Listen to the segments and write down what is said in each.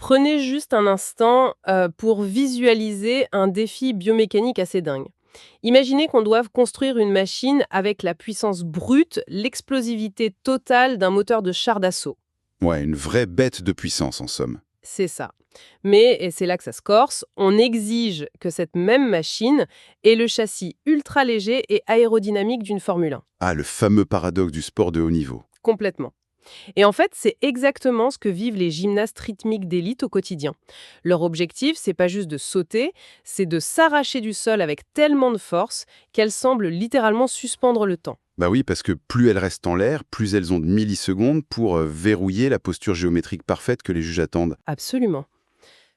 Prenez juste un instant pour visualiser un défi biomécanique assez dingue. Imaginez qu'on doive construire une machine avec la puissance brute, l'explosivité totale d'un moteur de char d'assaut. Ouais, une vraie bête de puissance en somme. C'est ça. Mais, et c'est là que ça se corse, on exige que cette même machine ait le châssis ultra léger et aérodynamique d'une Formule 1. Ah, le fameux paradoxe du sport de haut niveau. Complètement. Et en fait, c'est exactement ce que vivent les gymnastes rythmiques d'élite au quotidien. Leur objectif, c'est pas juste de sauter, c'est de s'arracher du sol avec tellement de force qu'elles semblent littéralement suspendre le temps. Bah oui, parce que plus elles restent en l'air, plus elles ont de millisecondes pour verrouiller la posture géométrique parfaite que les juges attendent. Absolument.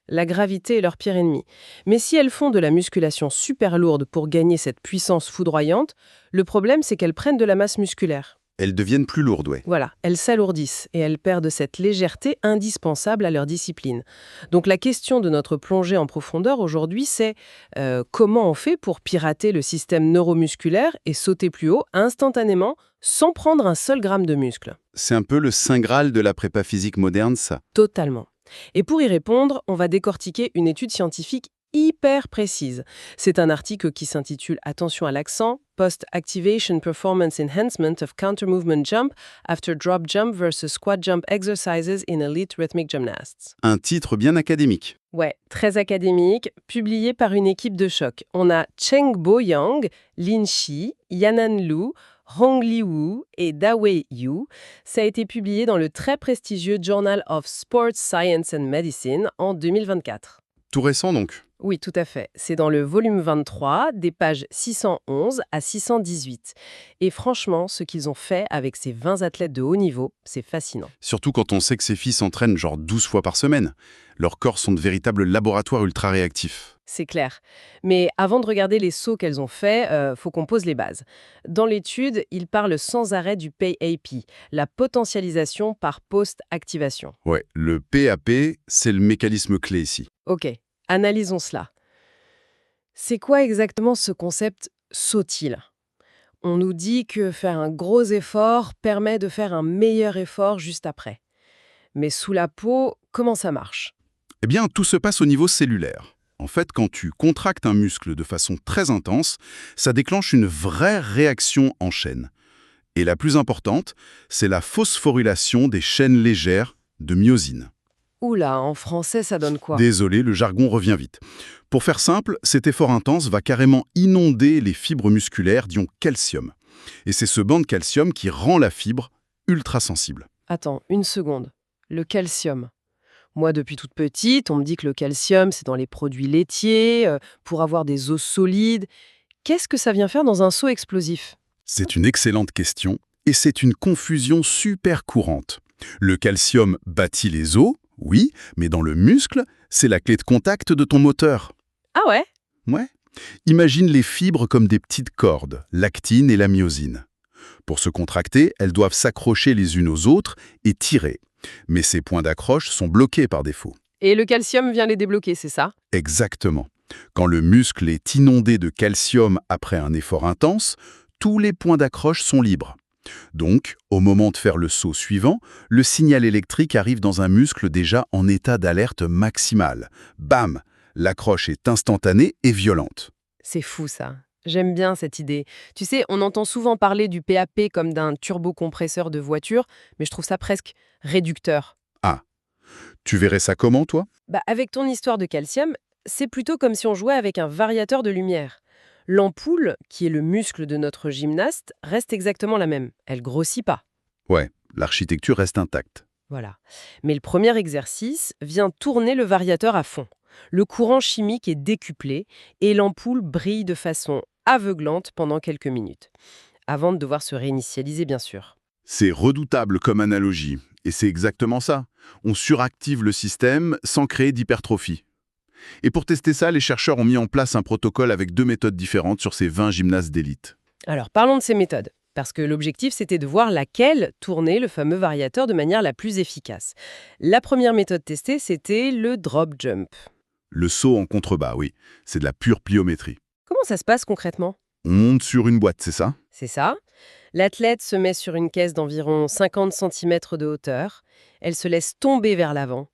La gravité est leur pire ennemi. Mais si elles font de la musculation super lourde pour gagner cette puissance foudroyante, le problème, c'est qu'elles prennent de la masse musculaire. Elles deviennent plus lourdes, ouais. Voilà, elles s'alourdissent et elles perdent cette légèreté indispensable à leur discipline. Donc la question de notre plongée en profondeur aujourd'hui, c'est comment on fait pour pirater le système neuromusculaire et sauter plus haut instantanément sans prendre un seul gramme de muscle. C'est un peu le saint graal de la prépa physique moderne, ça. Totalement. Et pour y répondre, on va décortiquer une étude scientifique hyper précise. C'est un article qui s'intitule, attention à l'accent, Post-Activation Performance Enhancement of Counter-Movement Jump After Drop Jump versus Squat Jump Exercises in Elite Rhythmic Gymnasts. Un titre bien académique. Ouais, très académique, publié par une équipe de choc. On a Cheng Bo-yang, Lin Shi, Yanan Lu, Hong Li-Wu et Da-Wei Yu. Ça a été publié dans le très prestigieux Journal of Sports Science and Medicine en 2024. Tout récent donc. Oui, tout à fait. C'est dans le volume 23, des pages 611 à 618. Et franchement, ce qu'ils ont fait avec ces 20 athlètes de haut niveau, c'est fascinant. Surtout quand on sait que ces filles s'entraînent genre 12 fois par semaine. Leurs corps sont de véritables laboratoires ultra réactifs. C'est clair. Mais avant de regarder les sauts qu'elles ont faits, faut qu'on pose les bases. Dans l'étude, ils parlent sans arrêt du PAP, la potentialisation par post-activation. Ouais, le PAP, c'est le mécanisme clé ici. Ok, analysons cela. C'est quoi exactement ce concept saut-il ? On nous dit que faire un gros effort permet de faire un meilleur effort juste après. Mais sous la peau, comment ça marche ? Eh bien, tout se passe au niveau cellulaire. En fait, quand tu contractes un muscle de façon très intense, ça déclenche une vraie réaction en chaîne. Et la plus importante, c'est la phosphorylation des chaînes légères de myosine. Oula, en français, ça donne quoi ? Désolé, le jargon revient vite. Pour faire simple, cet effort intense va carrément inonder les fibres musculaires d'ion calcium. Et c'est ce banc de calcium qui rend la fibre ultra sensible. Attends, une seconde. Le calcium. Moi, depuis toute petite, on me dit que le calcium, c'est dans les produits laitiers, pour avoir des os solides. Qu'est-ce que ça vient faire dans un seau explosif ? C'est une excellente question et c'est une confusion super courante. Le calcium bâtit les os, oui, mais dans le muscle, c'est la clé de contact de ton moteur. Ah ouais ? Ouais. Imagine les fibres comme des petites cordes, l'actine et la myosine. Pour se contracter, elles doivent s'accrocher les unes aux autres et tirer. Mais ces points d'accroche sont bloqués par défaut. Et le calcium vient les débloquer, c'est ça ? Exactement. Quand le muscle est inondé de calcium après un effort intense, tous les points d'accroche sont libres. Donc, au moment de faire le saut suivant, le signal électrique arrive dans un muscle déjà en état d'alerte maximale. Bam! L'accroche est instantanée et violente. C'est fou ça. J'aime bien cette idée. Tu sais, on entend souvent parler du PAP comme d'un turbocompresseur de voiture, mais je trouve ça presque réducteur. Ah, tu verrais ça comment, toi? Avec ton histoire de calcium, c'est plutôt comme si on jouait avec un variateur de lumière. L'ampoule, qui est le muscle de notre gymnaste, reste exactement la même. Elle grossit pas. Ouais, l'architecture reste intacte. Voilà. Mais le premier exercice vient tourner le variateur à fond. Le courant chimique est décuplé et l'ampoule brille de façon aveuglante pendant quelques minutes. Avant de devoir se réinitialiser, bien sûr. C'est redoutable comme analogie, et c'est exactement ça. On suractive le système sans créer d'hypertrophie. Et pour tester ça, les chercheurs ont mis en place un protocole avec 2 méthodes différentes sur ces 20 gymnastes d'élite. Alors, parlons de ces méthodes. Parce que l'objectif, c'était de voir laquelle tournait le fameux variateur de manière la plus efficace. La première méthode testée, c'était le drop jump. Le saut en contrebas, oui, c'est de la pure pliométrie. Comment ça se passe concrètement ? On monte sur une boîte, c'est ça? C'est ça. L'athlète se met sur une caisse d'environ 50 cm de hauteur. Elle se laisse tomber vers l'avant.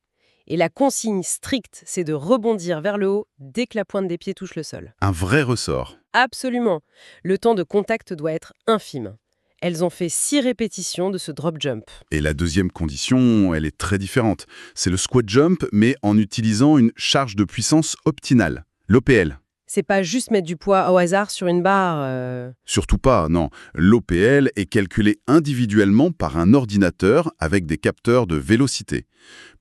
Et la consigne stricte, c'est de rebondir vers le haut dès que la pointe des pieds touche le sol. Un vrai ressort. Absolument. Le temps de contact doit être infime. Elles ont fait 6 répétitions de ce drop jump. Et la deuxième condition, elle est très différente. C'est le squat jump, mais en utilisant une charge de puissance optimale, l'OPL. C'est pas juste mettre du poids au hasard sur une barre. Surtout pas, non. L'OPL est calculé individuellement par un ordinateur avec des capteurs de vélocité.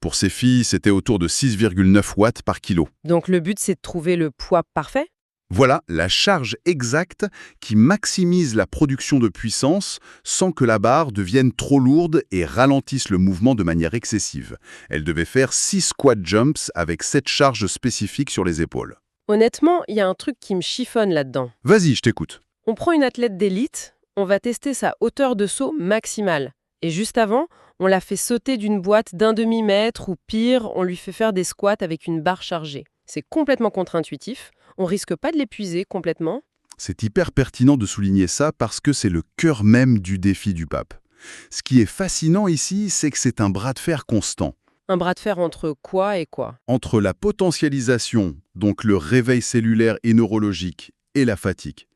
Pour ces filles, c'était autour de 6,9 watts par kilo. Donc le but, c'est de trouver le poids parfait. Voilà la charge exacte qui maximise la production de puissance sans que la barre devienne trop lourde et ralentisse le mouvement de manière excessive. Elle devait faire 6 squat jumps avec cette charge spécifique sur les épaules. Honnêtement, il y a un truc qui me chiffonne là-dedans. Vas-y, je t'écoute. On prend une athlète d'élite, on va tester sa hauteur de saut maximale. Et juste avant, on la fait sauter d'une boîte d'un demi-mètre ou pire, on lui fait faire des squats avec une barre chargée. C'est complètement contre-intuitif. On risque pas de l'épuiser complètement. C'est hyper pertinent de souligner ça parce que c'est le cœur même du défi du pape. Ce qui est fascinant ici, c'est que c'est un bras de fer constant. Un bras de fer entre quoi et quoi? Entre la potentialisation, donc le réveil cellulaire et neurologique, et la fatigue.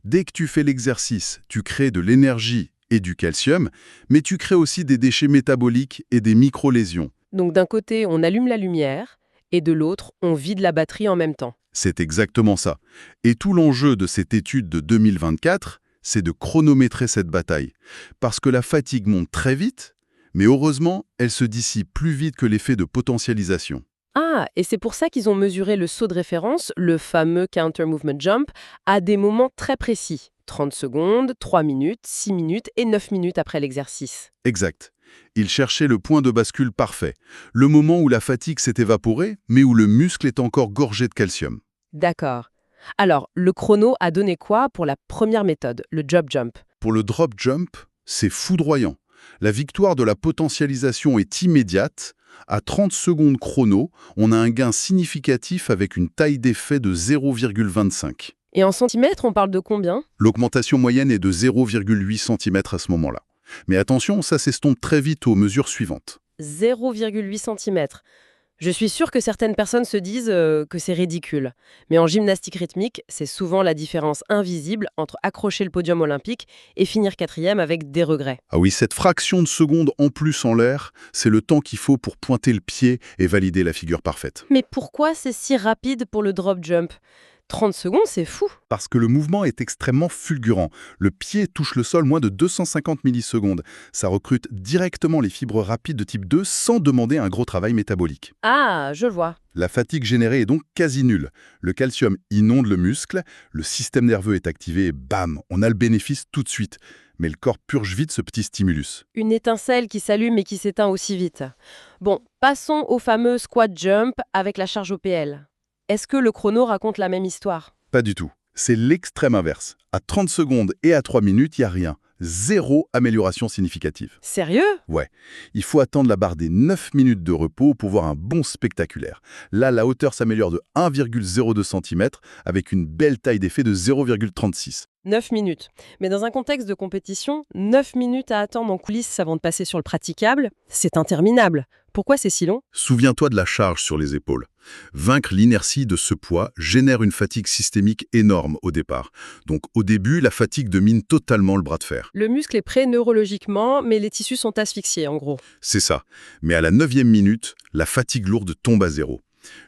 Dès que tu fais l'exercice, tu crées de l'énergie et du calcium, mais tu crées aussi des déchets métaboliques et des micro-lésions. Donc d'un côté, on allume la lumière, et de l'autre, on vide la batterie en même temps. C'est exactement ça. Et tout l'enjeu de cette étude de 2024, c'est de chronométrer cette bataille. Parce que la fatigue monte très vite, mais heureusement, elle se dissipe plus vite que l'effet de potentialisation. Ah, et c'est pour ça qu'ils ont mesuré le saut de référence, le fameux counter movement jump, à des moments très précis. 30 secondes, 3 minutes, 6 minutes et 9 minutes après l'exercice. Exact. Ils cherchaient le point de bascule parfait, le moment où la fatigue s'est évaporée, mais où le muscle est encore gorgé de calcium. D'accord. Alors, le chrono a donné quoi pour la première méthode, le drop jump? Pour le drop jump, c'est foudroyant. La victoire de la potentialisation est immédiate. À 30 secondes chrono, on a un gain significatif avec une taille d'effet de 0,25. Et en centimètres, on parle de combien? L'augmentation moyenne est de 0,8 cm à ce moment-là. Mais attention, ça s'estompe très vite aux mesures suivantes. 0,8 cm. Je suis sûre que certaines personnes se disent que c'est ridicule. Mais en gymnastique rythmique, c'est souvent la différence invisible entre accrocher le podium olympique et finir 4e avec des regrets. Ah oui, cette fraction de seconde en plus en l'air, c'est le temps qu'il faut pour pointer le pied et valider la figure parfaite. Mais pourquoi c'est si rapide pour le drop jump? 30 secondes, c'est fou. Parce que le mouvement est extrêmement fulgurant. Le pied touche le sol moins de 250 millisecondes. Ça recrute directement les fibres rapides de type 2 sans demander un gros travail métabolique. Ah, je vois. La fatigue générée est donc quasi nulle. Le calcium inonde le muscle, le système nerveux est activé et bam, on a le bénéfice tout de suite. Mais le corps purge vite ce petit stimulus. Une étincelle qui s'allume et qui s'éteint aussi vite. Bon, passons au fameux squat jump avec la charge OPL. Est-ce que le chrono raconte la même histoire? Pas du tout. C'est l'extrême inverse. À 30 secondes et à 3 minutes, il n'y a rien. Zéro amélioration significative. Sérieux? Ouais. Il faut attendre la barre des 9 minutes de repos pour voir un bond spectaculaire. Là, la hauteur s'améliore de 1,02 cm avec une belle taille d'effet de 0,36. 9 minutes. Mais dans un contexte de compétition, 9 minutes à attendre en coulisses avant de passer sur le praticable, c'est interminable. Pourquoi c'est si long? Souviens-toi de la charge sur les épaules. Vaincre l'inertie de ce poids génère une fatigue systémique énorme au départ. Donc au début, la fatigue domine totalement le bras de fer. Le muscle est prêt neurologiquement, mais les tissus sont asphyxiés en gros. C'est ça. Mais à la 9e minute, la fatigue lourde tombe à zéro.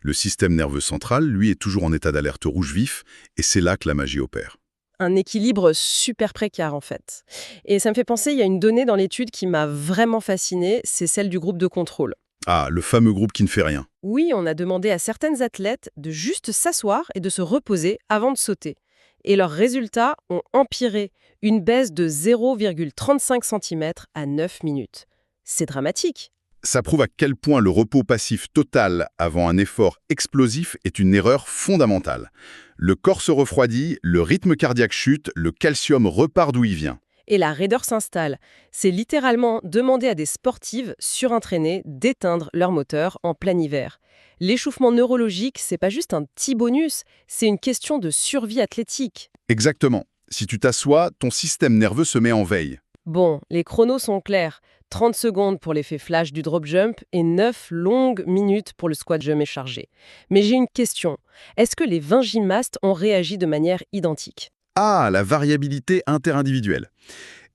Le système nerveux central, lui, est toujours en état d'alerte rouge vif, et c'est là que la magie opère. Un équilibre super précaire en fait. Et ça me fait penser, il y a une donnée dans l'étude qui m'a vraiment fascinée, c'est celle du groupe de contrôle. Ah, le fameux groupe qui ne fait rien. Oui, on a demandé à certaines athlètes de juste s'asseoir et de se reposer avant de sauter. Et leurs résultats ont empiré, une baisse de 0,35 cm à 9 minutes. C'est dramatique. Ça prouve à quel point le repos passif total avant un effort explosif est une erreur fondamentale. Le corps se refroidit, le rythme cardiaque chute, le calcium repart d'où il vient. Et la raideur s'installe. C'est littéralement demander à des sportives surentraînées d'éteindre leur moteur en plein hiver. L'échauffement neurologique, c'est pas juste un petit bonus, c'est une question de survie athlétique. Exactement. Si tu t'assois, ton système nerveux se met en veille. Bon, les chronos sont clairs. 30 secondes pour l'effet flash du drop jump et 9 longues minutes pour le squat jump échargé. Mais j'ai une question. Est-ce que les 20 gymnastes ont réagi de manière identique? Ah, la variabilité interindividuelle.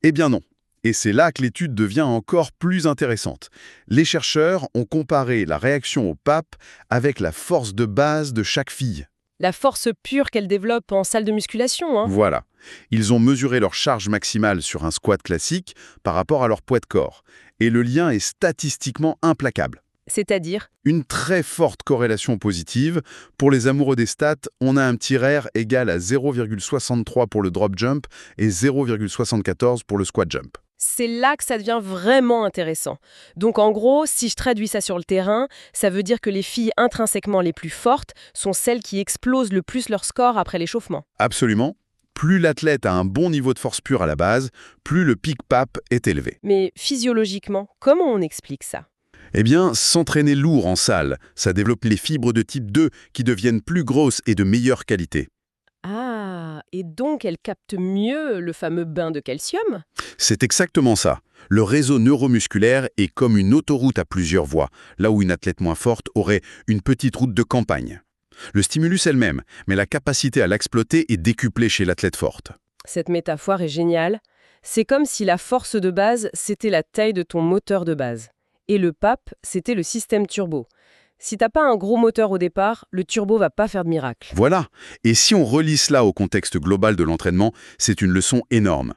Eh bien non. Et c'est là que l'étude devient encore plus intéressante. Les chercheurs ont comparé la réaction au PAP avec la force de base de chaque fille. La force pure qu'elle développe en salle de musculation, hein? Voilà. Ils ont mesuré leur charge maximale sur un squat classique par rapport à leur poids de corps. Et le lien est statistiquement implacable. C'est-à-dire? Une très forte corrélation positive. Pour les amoureux des stats, on a un petit R égal à 0,63 pour le drop jump et 0,74 pour le squat jump. C'est là que ça devient vraiment intéressant. Donc en gros, si je traduis ça sur le terrain, ça veut dire que les filles intrinsèquement les plus fortes sont celles qui explosent le plus leur score après l'échauffement. Absolument. Plus l'athlète a un bon niveau de force pure à la base, plus le pic PAP est élevé. Mais physiologiquement, comment on explique ça? Eh bien, s'entraîner lourd en salle, ça développe les fibres de type 2 qui deviennent plus grosses et de meilleure qualité. Ah, et donc elle capte mieux le fameux bain de calcium? C'est exactement ça. Le réseau neuromusculaire est comme une autoroute à plusieurs voies, là où une athlète moins forte aurait une petite route de campagne. Le stimulus est le même, mais la capacité à l'exploiter est décuplée chez l'athlète forte. Cette métaphore est géniale. C'est comme si la force de base, c'était la taille de ton moteur de base. Et le PAP, c'était le système turbo. Si t'as pas un gros moteur au départ, le turbo va pas faire de miracle. Voilà. Et si on relie cela au contexte global de l'entraînement, c'est une leçon énorme.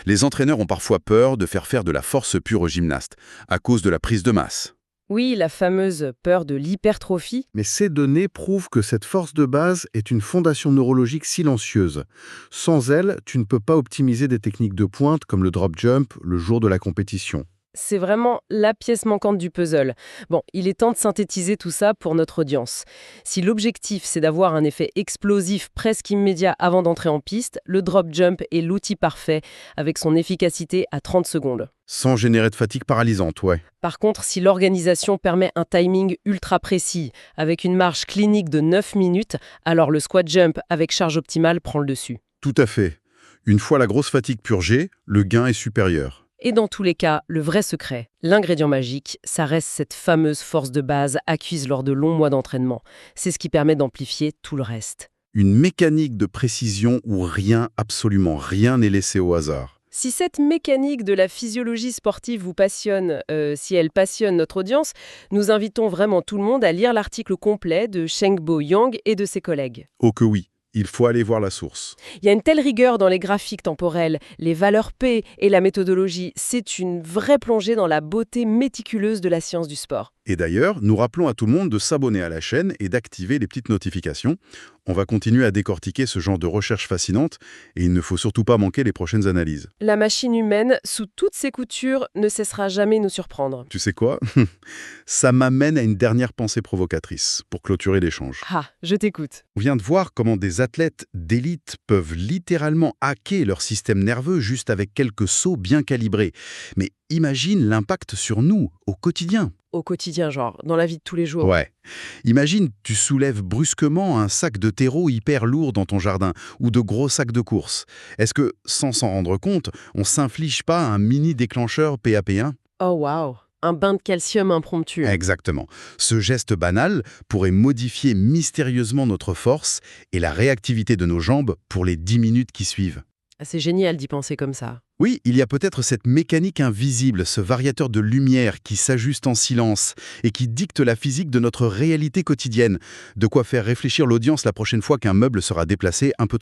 Les entraîneurs ont parfois peur de faire de la force pure aux gymnastes, à cause de la prise de masse. Oui, la fameuse peur de l'hypertrophie. Mais ces données prouvent que cette force de base est une fondation neurologique silencieuse. Sans elle, tu ne peux pas optimiser des techniques de pointe comme le drop jump le jour de la compétition. C'est vraiment la pièce manquante du puzzle. Bon, il est temps de synthétiser tout ça pour notre audience. Si l'objectif, c'est d'avoir un effet explosif presque immédiat avant d'entrer en piste, le drop jump est l'outil parfait, avec son efficacité à 30 secondes. Sans générer de fatigue paralysante, ouais. Par contre, si l'organisation permet un timing ultra précis, avec une marge clinique de 9 minutes, alors le squat jump avec charge optimale prend le dessus. Tout à fait. Une fois la grosse fatigue purgée, le gain est supérieur. Et dans tous les cas, le vrai secret, l'ingrédient magique, ça reste cette fameuse force de base acquise lors de longs mois d'entraînement. C'est ce qui permet d'amplifier tout le reste. Une mécanique de précision où rien, absolument rien n'est laissé au hasard. Si cette mécanique de la physiologie sportive vous passionne, si elle passionne notre audience, nous invitons vraiment tout le monde à lire l'article complet de Shengbo Yang et de ses collègues. Oh que oui, il faut aller voir la source. Il y a une telle rigueur dans les graphiques temporels, les valeurs P et la méthodologie. C'est une vraie plongée dans la beauté méticuleuse de la science du sport. Et d'ailleurs, nous rappelons à tout le monde de s'abonner à la chaîne et d'activer les petites notifications. On va continuer à décortiquer ce genre de recherche fascinante et il ne faut surtout pas manquer les prochaines analyses. La machine humaine, sous toutes ses coutures, ne cessera jamais de nous surprendre. Tu sais quoi? Ça m'amène à une dernière pensée provocatrice pour clôturer l'échange. Ah, je t'écoute. On vient de voir comment des athlètes d'élite peuvent littéralement hacker leur système nerveux juste avec quelques sauts bien calibrés. Mais imagine l'impact sur nous, au quotidien. Au quotidien, genre, dans la vie de tous les jours. Ouais. Imagine, tu soulèves brusquement un sac de terreau hyper lourd dans ton jardin ou de gros sacs de course. Est-ce que, sans s'en rendre compte, on s'inflige pas un mini déclencheur PAP1? Oh waouh, un bain de calcium impromptu. Exactement. Ce geste banal pourrait modifier mystérieusement notre force et la réactivité de nos jambes pour les 10 minutes qui suivent. C'est génial d'y penser comme ça. Oui, il y a peut-être cette mécanique invisible, ce variateur de lumière qui s'ajuste en silence et qui dicte la physique de notre réalité quotidienne. De quoi faire réfléchir l'audience la prochaine fois qu'un meuble sera déplacé un peu